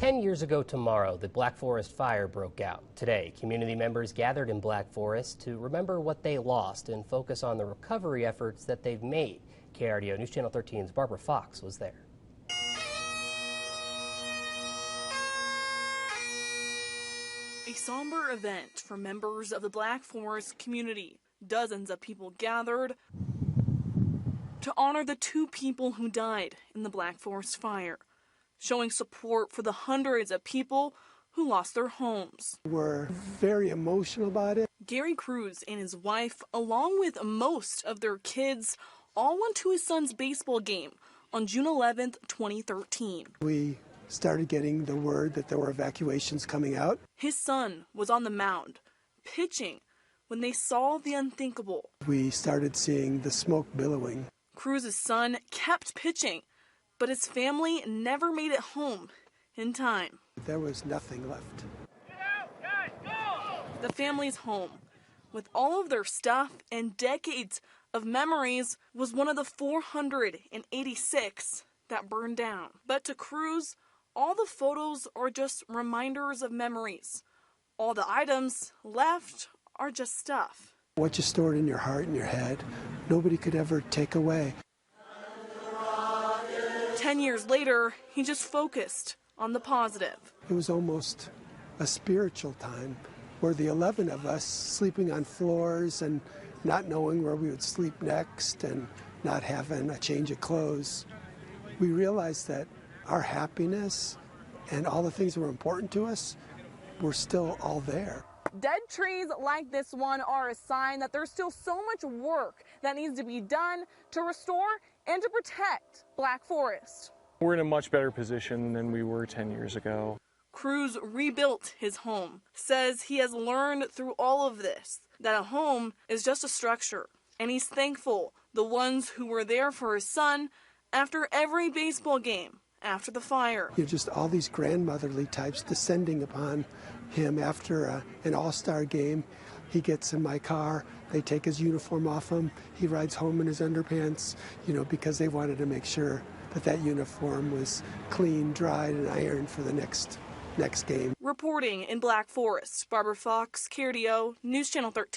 10 years ago tomorrow, the Black Forest fire broke out. Today, community members gathered in Black Forest to remember what they lost and focus on the recovery efforts that they've made. KRDO News Channel 13's Barbara Fox was there. A somber event for members of the Black Forest community. Dozens of people gathered to honor the 2 people who died in the Black Forest fire, showing support for the hundreds of people who lost their homes. We're very emotional about it. Gary Cruz and his wife, along with most of their kids, all went to his son's baseball game on June 11th, 2013. We started getting the word that there were evacuations coming out. His son was on the mound, pitching, when they saw the unthinkable. We started seeing the smoke billowing. Cruz's son kept pitching, but his family never made it home in time. There was nothing left. Get out, guys, go! The family's home, with all of their stuff and decades of memories, was one of the 486 that burned down. But to Cruz, all the photos are just reminders of memories. All the items left are just stuff. What you stored in your heart and your head, nobody could ever take away. 10 years later, he just focused on the positive. It was almost a spiritual time where the 11 of us sleeping on floors and not knowing where we would sleep next and not having a change of clothes, we realized that our happiness and all the things that were important to us were still all there. Dead trees like this one are a sign that there's still so much work that needs to be done to restore and to protect Black Forest. We're in a much better position than we were 10 years ago. Cruz rebuilt his home, says he has learned through all of this that a home is just a structure, and he's thankful the ones who were there for his son after every baseball game after the fire. You know, just all these grandmotherly types descending upon him after an all-star game. He gets in my car, they take his uniform off him, he rides home in his underpants, you know, because they wanted to make sure that that uniform was clean, dried, and ironed for the next game. Reporting in Black Forest, Barbara Fox, KRDO News Channel 13.